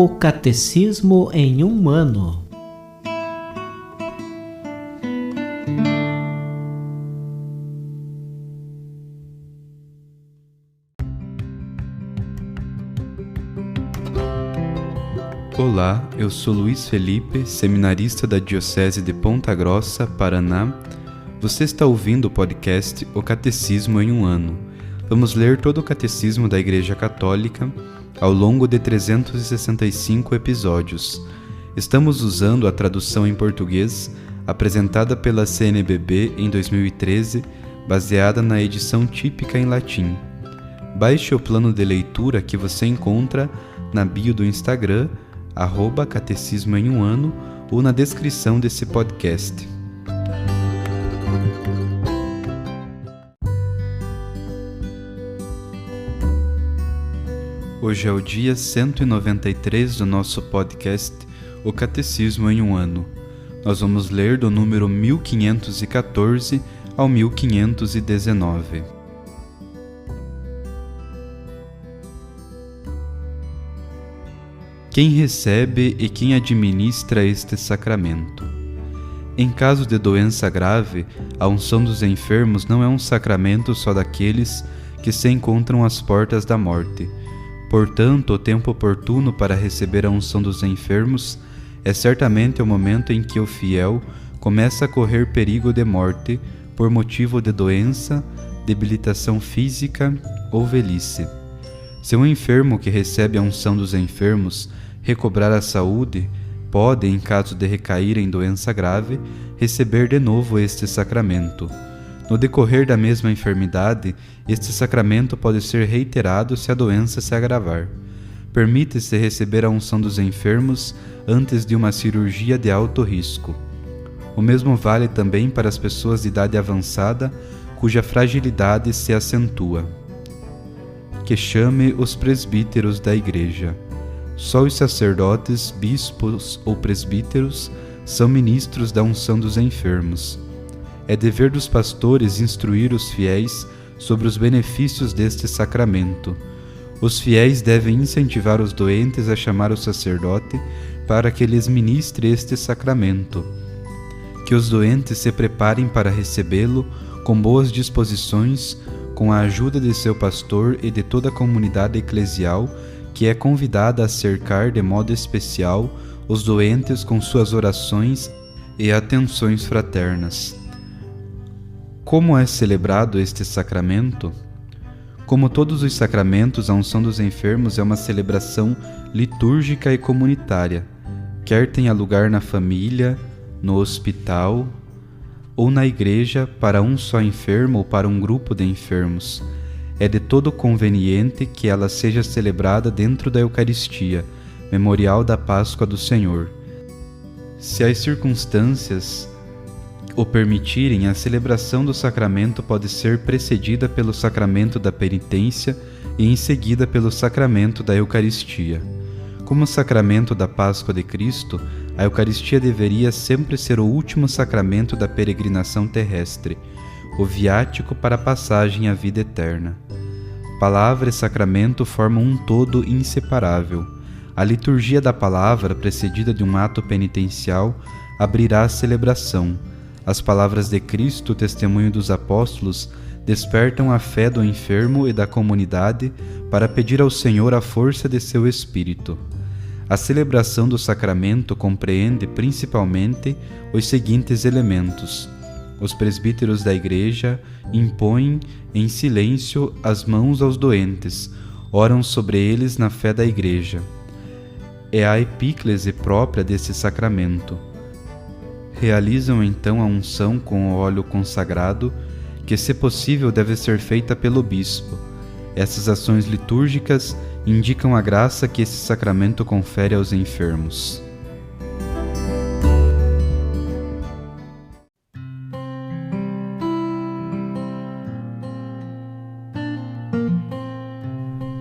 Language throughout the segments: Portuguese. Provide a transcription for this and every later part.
O Catecismo em um ano. Olá, eu sou Luiz Felipe, seminarista da Diocese de Ponta Grossa, Paraná. Você está ouvindo o podcast O Catecismo em um ano. Vamos ler todo o Catecismo da Igreja Católica ao longo de 365 episódios. Estamos usando a tradução em português apresentada pela CNBB em 2013, baseada na edição típica em latim. Baixe o plano de leitura que você encontra na bio do Instagram, @Catecismo em um ano, ou na descrição desse podcast. Hoje é o dia 193 do nosso podcast, O Catecismo em um ano. Nós vamos ler do número 1514 ao 1519. Quem recebe e quem administra este sacramento? Em caso de doença grave, a unção dos enfermos não é um sacramento só daqueles que se encontram às portas da morte. Portanto, o tempo oportuno para receber a unção dos enfermos é certamente o momento em que o fiel começa a correr perigo de morte por motivo de doença, debilitação física ou velhice. Se um enfermo que recebe a unção dos enfermos recobrar a saúde, pode, em caso de recair em doença grave, receber de novo este sacramento. No decorrer da mesma enfermidade, este sacramento pode ser reiterado se a doença se agravar. Permite-se receber a unção dos enfermos antes de uma cirurgia de alto risco. O mesmo vale também para as pessoas de idade avançada, cuja fragilidade se acentua. Que chame os presbíteros da Igreja. Só os sacerdotes, bispos ou presbíteros são ministros da unção dos enfermos. É dever dos pastores instruir os fiéis sobre os benefícios deste sacramento. Os fiéis devem incentivar os doentes a chamar o sacerdote para que lhes ministre este sacramento. Que os doentes se preparem para recebê-lo com boas disposições, com a ajuda de seu pastor e de toda a comunidade eclesial, que é convidada a cercar de modo especial os doentes com suas orações e atenções fraternas. Como é celebrado este sacramento? Como todos os sacramentos, a unção dos enfermos é uma celebração litúrgica e comunitária, quer tenha lugar na família, no hospital ou na igreja para um só enfermo ou para um grupo de enfermos. É de todo conveniente que ela seja celebrada dentro da Eucaristia, memorial da Páscoa do Senhor. Se as circunstâncias o permitirem, a celebração do sacramento pode ser precedida pelo sacramento da penitência e em seguida pelo sacramento da Eucaristia. Como sacramento da Páscoa de Cristo, a Eucaristia deveria sempre ser o último sacramento da peregrinação terrestre, o viático para a passagem à vida eterna. Palavra e sacramento formam um todo inseparável. A liturgia da palavra, precedida de um ato penitencial, abrirá a celebração. As palavras de Cristo, testemunho dos apóstolos, despertam a fé do enfermo e da comunidade para pedir ao Senhor a força de seu Espírito. A celebração do sacramento compreende principalmente os seguintes elementos. Os presbíteros da Igreja impõem em silêncio as mãos aos doentes, oram sobre eles na fé da Igreja. É a epíclese própria desse sacramento. Realizam então a unção com o óleo consagrado, que, se possível, deve ser feita pelo bispo. Essas ações litúrgicas indicam a graça que esse sacramento confere aos enfermos.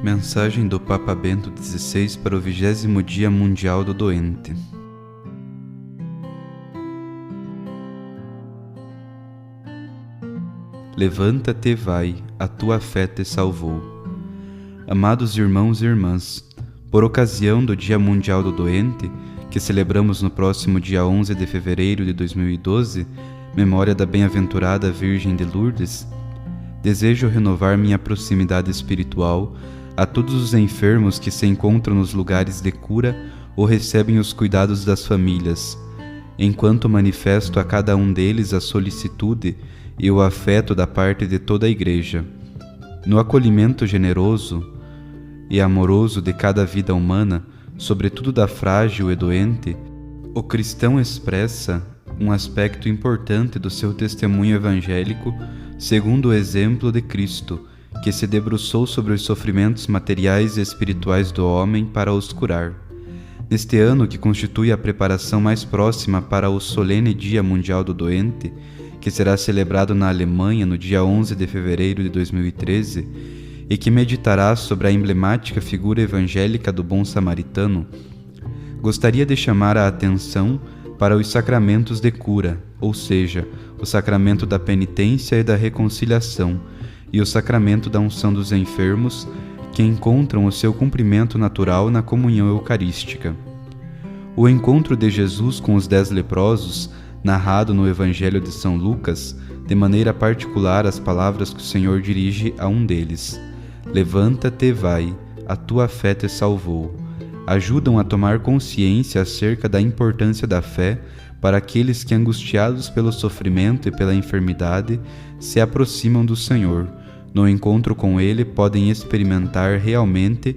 Mensagem do Papa Bento XVI para o 20º Dia Mundial do Doente. Levanta-te e vai, a tua fé te salvou. Amados irmãos e irmãs, por ocasião do Dia Mundial do Doente, que celebramos no próximo dia 11 de fevereiro de 2012, memória da bem-aventurada Virgem de Lourdes, desejo renovar minha proximidade espiritual a todos os enfermos que se encontram nos lugares de cura ou recebem os cuidados das famílias, enquanto manifesto a cada um deles a solicitude e o afeto da parte de toda a Igreja. No acolhimento generoso e amoroso de cada vida humana, sobretudo da frágil e doente, o cristão expressa um aspecto importante do seu testemunho evangélico segundo o exemplo de Cristo, que se debruçou sobre os sofrimentos materiais e espirituais do homem para os curar. Neste ano, que constitui a preparação mais próxima para o solene Dia Mundial do Doente, que será celebrado na Alemanha no dia 11 de fevereiro de 2013, e que meditará sobre a emblemática figura evangélica do bom samaritano, gostaria de chamar a atenção para os sacramentos de cura, ou seja, o sacramento da penitência e da reconciliação, e o sacramento da unção dos enfermos, que encontram o seu cumprimento natural na comunhão eucarística. O encontro de Jesus com os 10 leprosos, narrado no Evangelho de São Lucas, de maneira particular as palavras que o Senhor dirige a um deles: "Levanta-te e vai, a tua fé te salvou", ajudam a tomar consciência acerca da importância da fé para aqueles que, angustiados pelo sofrimento e pela enfermidade, se aproximam do Senhor. No encontro com Ele podem experimentar realmente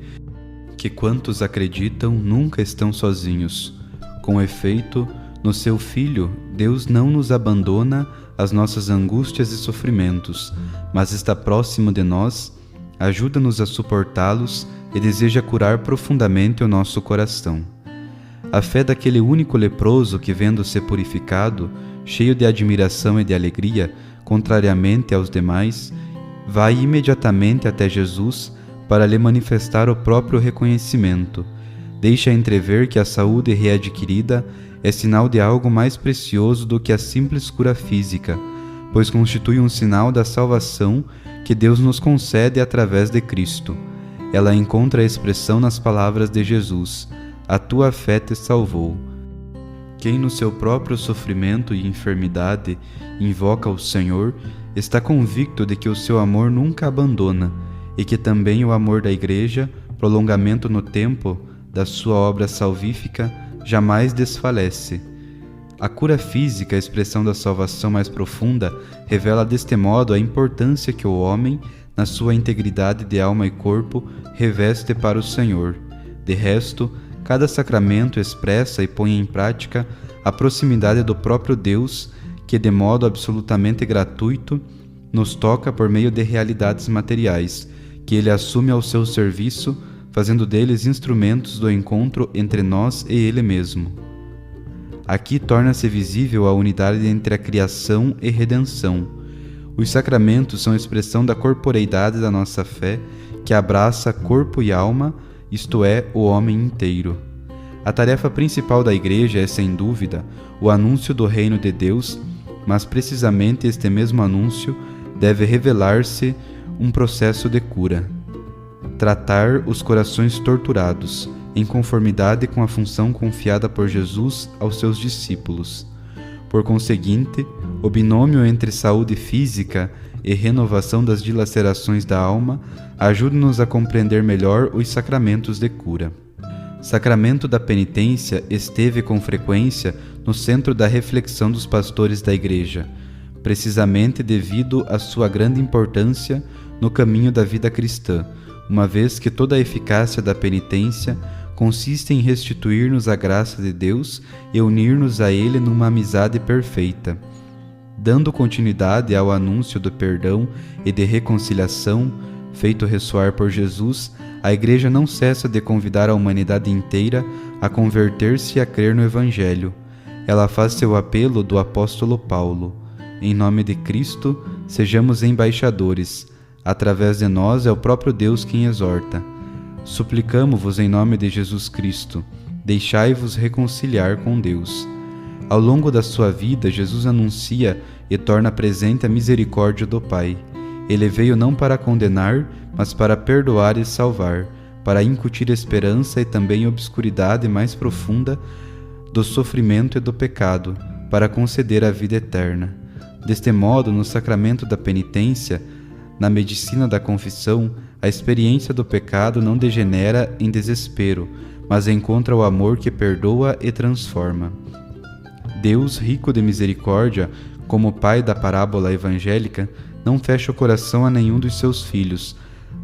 que quantos acreditam nunca estão sozinhos. Com efeito, no seu Filho, Deus não nos abandona às nossas angústias e sofrimentos, mas está próximo de nós, ajuda-nos a suportá-los e deseja curar profundamente o nosso coração. A fé daquele único leproso que, vendo-se purificado, cheio de admiração e de alegria, contrariamente aos demais, vai imediatamente até Jesus para lhe manifestar o próprio reconhecimento. Deixa entrever que a saúde readquirida é sinal de algo mais precioso do que a simples cura física, pois constitui um sinal da salvação que Deus nos concede através de Cristo. Ela encontra expressão nas palavras de Jesus: "A tua fé te salvou". Quem no seu próprio sofrimento e enfermidade invoca o Senhor, está convicto de que o seu amor nunca abandona e que também o amor da Igreja, prolongamento no tempo da sua obra salvífica, jamais desfalece. A cura física, a expressão da salvação mais profunda, revela deste modo a importância que o homem, na sua integridade de alma e corpo, reveste para o Senhor. De resto, cada sacramento expressa e põe em prática a proximidade do próprio Deus, que de modo absolutamente gratuito nos toca por meio de realidades materiais, que Ele assume ao seu serviço, fazendo deles instrumentos do encontro entre nós e Ele mesmo. Aqui torna-se visível a unidade entre a criação e redenção. Os sacramentos são expressão da corporeidade da nossa fé, que abraça corpo e alma, isto é, o homem inteiro. A tarefa principal da Igreja é, sem dúvida, o anúncio do reino de Deus, mas precisamente este mesmo anúncio deve revelar-se um processo de cura. Tratar os corações torturados, em conformidade com a função confiada por Jesus aos seus discípulos. Por conseguinte, o binômio entre saúde física e renovação das dilacerações da alma ajuda-nos a compreender melhor os sacramentos de cura. Sacramento da penitência esteve com frequência no centro da reflexão dos pastores da Igreja, precisamente devido à sua grande importância no caminho da vida cristã, uma vez que toda a eficácia da penitência consiste em restituir-nos a graça de Deus e unir-nos a Ele numa amizade perfeita. Dando continuidade ao anúncio do perdão e de reconciliação, feito ressoar por Jesus, a Igreja não cessa de convidar a humanidade inteira a converter-se e a crer no Evangelho. Ela faz seu apelo do apóstolo Paulo: "Em nome de Cristo, sejamos embaixadores. Através de nós é o próprio Deus quem exorta. Suplicamo-vos em nome de Jesus Cristo, deixai-vos reconciliar com Deus." Ao longo da sua vida, Jesus anuncia e torna presente a misericórdia do Pai. Ele veio não para condenar, mas para perdoar e salvar, para incutir esperança e também obscuridade mais profunda do sofrimento e do pecado, para conceder a vida eterna. Deste modo, no sacramento da penitência, na medicina da confissão, a experiência do pecado não degenera em desespero, mas encontra o amor que perdoa e transforma. Deus, rico de misericórdia, como Pai da parábola evangélica, não fecha o coração a nenhum dos seus filhos,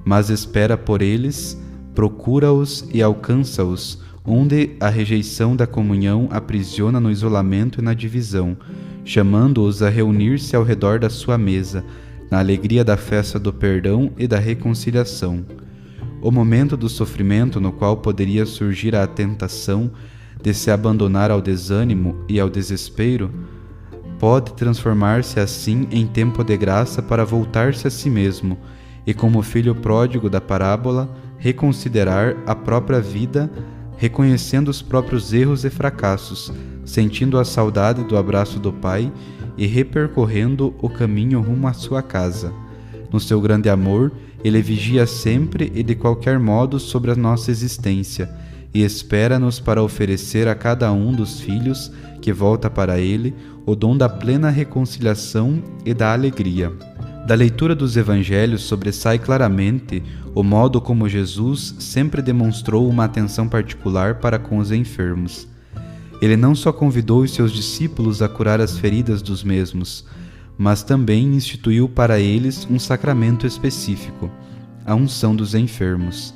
mas espera por eles, procura-os e alcança-os, onde a rejeição da comunhão aprisiona no isolamento e na divisão, chamando-os a reunir-se ao redor da sua mesa, na alegria da festa do perdão e da reconciliação. O momento do sofrimento no qual poderia surgir a tentação de se abandonar ao desânimo e ao desespero, pode transformar-se assim em tempo de graça para voltar-se a si mesmo e, como o filho pródigo da parábola, reconsiderar a própria vida, reconhecendo os próprios erros e fracassos, sentindo a saudade do abraço do Pai e repercorrendo o caminho rumo à sua casa. No seu grande amor, ele vigia sempre e de qualquer modo sobre a nossa existência e espera-nos para oferecer a cada um dos filhos que volta para ele o dom da plena reconciliação e da alegria. Da leitura dos evangelhos sobressai claramente o modo como Jesus sempre demonstrou uma atenção particular para com os enfermos. Ele não só convidou os seus discípulos a curar as feridas dos mesmos, mas também instituiu para eles um sacramento específico, a unção dos enfermos.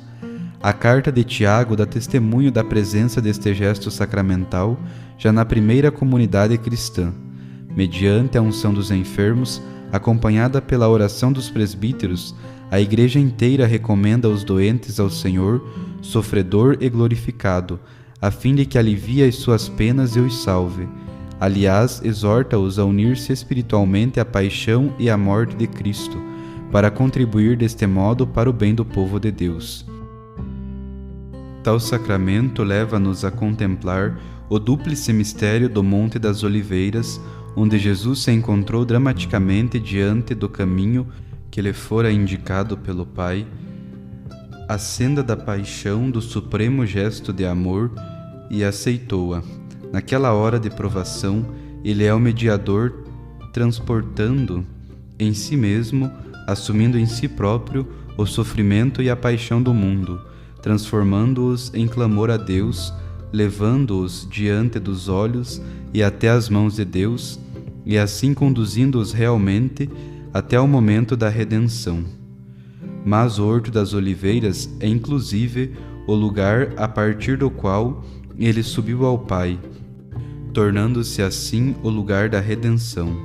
A carta de Tiago dá testemunho da presença deste gesto sacramental já na primeira comunidade cristã. Mediante a unção dos enfermos, acompanhada pela oração dos presbíteros, a Igreja inteira recomenda os doentes ao Senhor, sofredor e glorificado, a fim de que alivie as suas penas e os salve. Aliás, exorta-os a unir-se espiritualmente à paixão e à morte de Cristo, para contribuir deste modo para o bem do povo de Deus. Tal sacramento leva-nos a contemplar o dúplice mistério do Monte das Oliveiras, onde Jesus se encontrou dramaticamente diante do caminho que lhe fora indicado pelo Pai, a senda da paixão do supremo gesto de amor, e aceitou-a. Naquela hora de provação, ele é o mediador, transportando em si mesmo, assumindo em si próprio o sofrimento e a paixão do mundo, transformando-os em clamor a Deus, levando-os diante dos olhos e até as mãos de Deus, e assim conduzindo-os realmente até o momento da redenção. Mas o Horto das Oliveiras é inclusive o lugar a partir do qual ele subiu ao Pai, tornando-se assim o lugar da redenção.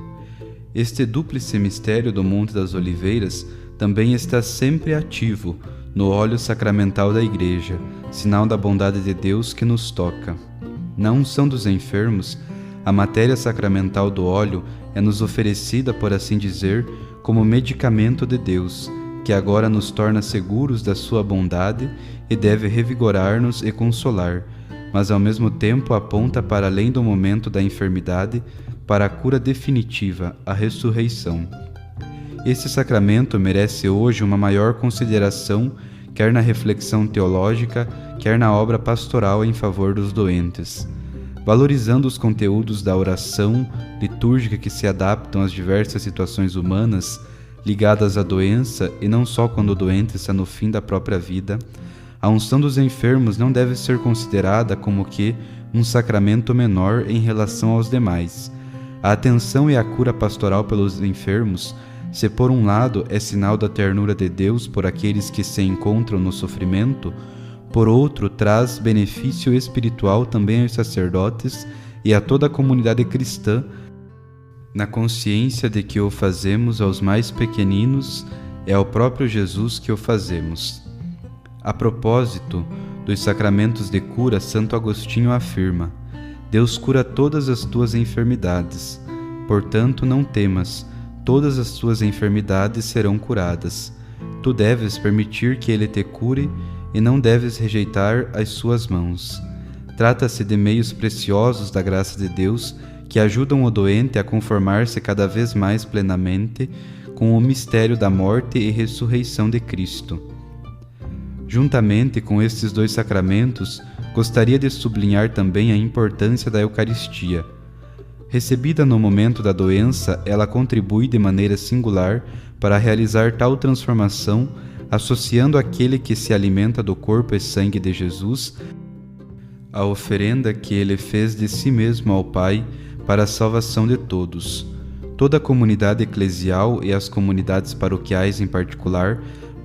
Este dúplice mistério do Monte das Oliveiras também está sempre ativo no óleo sacramental da Igreja, sinal da bondade de Deus que nos toca. Na unção dos enfermos, a matéria sacramental do óleo é nos oferecida, por assim dizer, como medicamento de Deus, que agora nos torna seguros da sua bondade e deve revigorar-nos e consolar, mas ao mesmo tempo aponta para além do momento da enfermidade, para a cura definitiva, a ressurreição. Este sacramento merece hoje uma maior consideração, quer na reflexão teológica, quer na obra pastoral em favor dos doentes. Valorizando os conteúdos da oração litúrgica que se adaptam às diversas situações humanas, ligadas à doença e não só quando o doente está no fim da própria vida, a unção dos enfermos não deve ser considerada como que um sacramento menor em relação aos demais. A atenção e a cura pastoral pelos enfermos, se por um lado é sinal da ternura de Deus por aqueles que se encontram no sofrimento, por outro traz benefício espiritual também aos sacerdotes e a toda a comunidade cristã, na consciência de que o fazemos aos mais pequeninos, é ao próprio Jesus que o fazemos. A propósito dos sacramentos de cura, Santo Agostinho afirma: Deus cura todas as tuas enfermidades, portanto não temas, todas as tuas enfermidades serão curadas. Tu deves permitir que Ele te cure e não deves rejeitar as suas mãos. Trata-se de meios preciosos da graça de Deus que ajudam o doente a conformar-se cada vez mais plenamente com o mistério da morte e ressurreição de Cristo. Juntamente com estes dois sacramentos, gostaria de sublinhar também a importância da Eucaristia. Recebida no momento da doença, ela contribui de maneira singular para realizar tal transformação, associando aquele que se alimenta do corpo e sangue de Jesus à oferenda que ele fez de si mesmo ao Pai para a salvação de todos. Toda a comunidade eclesial e as comunidades paroquiais em particular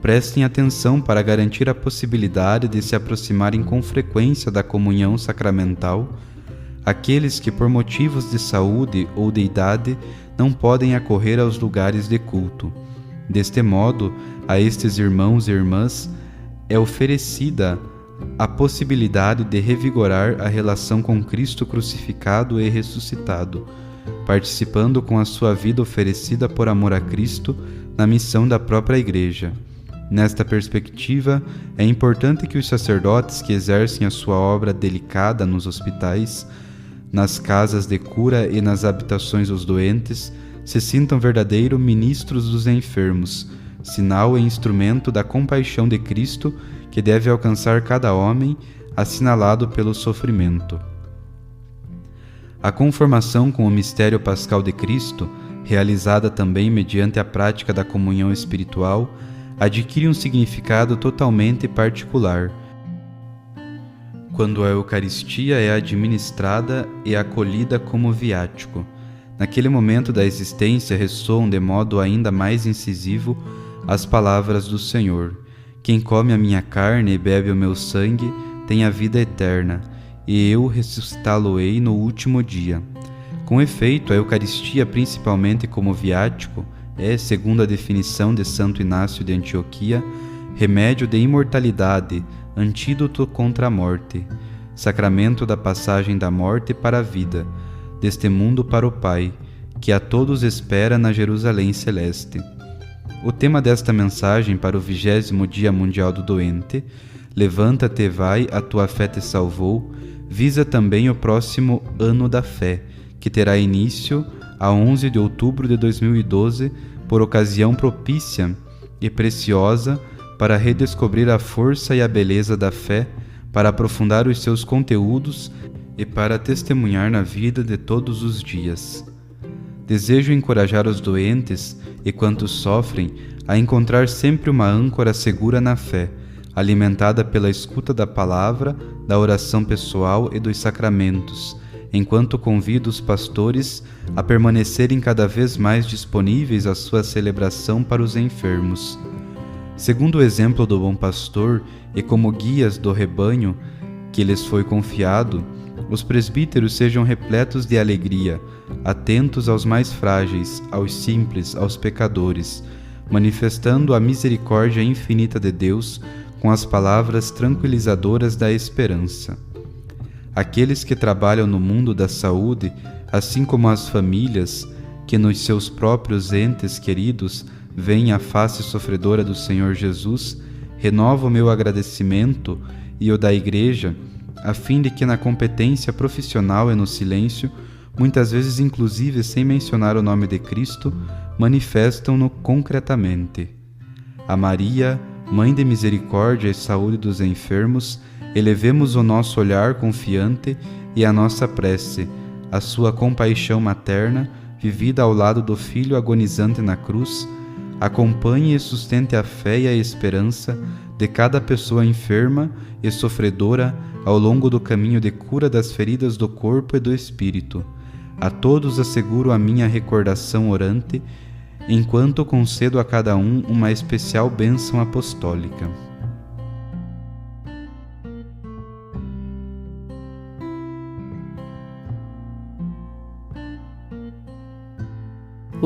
prestem atenção para garantir a possibilidade de se aproximarem com frequência da comunhão sacramental aqueles que, por motivos de saúde ou de idade, não podem acorrer aos lugares de culto. Deste modo, a estes irmãos e irmãs é oferecida a possibilidade de revigorar a relação com Cristo crucificado e ressuscitado, participando com a sua vida oferecida por amor a Cristo na missão da própria Igreja. Nesta perspectiva, é importante que os sacerdotes que exercem a sua obra delicada nos hospitais, nas casas de cura e nas habitações dos doentes, se sintam verdadeiros ministros dos enfermos, sinal e instrumento da compaixão de Cristo que deve alcançar cada homem, assinalado pelo sofrimento. A conformação com o mistério pascal de Cristo, realizada também mediante a prática da comunhão espiritual, adquire um significado totalmente particular, quando a Eucaristia é administrada e acolhida como viático. Naquele momento da existência ressoam de modo ainda mais incisivo as palavras do Senhor: quem come a minha carne e bebe o meu sangue tem a vida eterna, e eu ressuscitá-lo-ei no último dia. Com efeito, a Eucaristia, principalmente como viático, é, segundo a definição de Santo Inácio de Antioquia, remédio de imortalidade, antídoto contra a morte, sacramento da passagem da morte para a vida, deste mundo para o Pai, que a todos espera na Jerusalém celeste. O tema desta mensagem para o 20º Dia Mundial do Doente, Levanta-te, vai, a tua fé te salvou, visa também o próximo Ano da Fé, que terá início a 11 de outubro de 2012, por ocasião propícia e preciosa para redescobrir a força e a beleza da fé, para aprofundar os seus conteúdos e para testemunhar na vida de todos os dias. Desejo encorajar os doentes e quantos sofrem a encontrar sempre uma âncora segura na fé, alimentada pela escuta da palavra, da oração pessoal e dos sacramentos, enquanto convido os pastores a permanecerem cada vez mais disponíveis à sua celebração para os enfermos. Segundo o exemplo do bom pastor e como guias do rebanho que lhes foi confiado, os presbíteros sejam repletos de alegria, atentos aos mais frágeis, aos simples, aos pecadores, manifestando a misericórdia infinita de Deus com as palavras tranquilizadoras da esperança. Aqueles que trabalham no mundo da saúde, assim como as famílias que nos seus próprios entes queridos veem a face sofredora do Senhor Jesus, renovo o meu agradecimento e o da Igreja, a fim de que na competência profissional e no silêncio, muitas vezes inclusive sem mencionar o nome de Cristo, manifestam-no concretamente. A Maria, Mãe de Misericórdia e Saúde dos enfermos, elevemos o nosso olhar confiante e a nossa prece, a sua compaixão materna, vivida ao lado do Filho agonizante na cruz, acompanhe e sustente a fé e a esperança de cada pessoa enferma e sofredora ao longo do caminho de cura das feridas do corpo e do espírito. A todos asseguro a minha recordação orante, enquanto concedo a cada um uma especial bênção apostólica.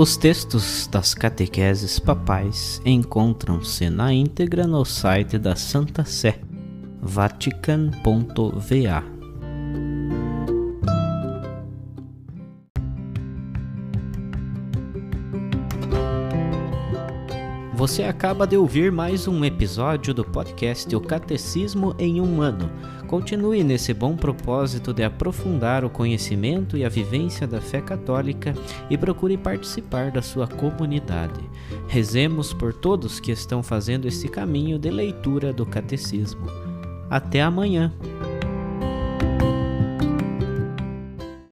Os textos das catequeses papais encontram-se na íntegra no site da Santa Sé, vatican.va. Você acaba de ouvir mais um episódio do podcast O Catecismo em um Ano. Continue nesse bom propósito de aprofundar o conhecimento e a vivência da fé católica e procure participar da sua comunidade. Rezemos por todos que estão fazendo esse caminho de leitura do Catecismo. Até amanhã!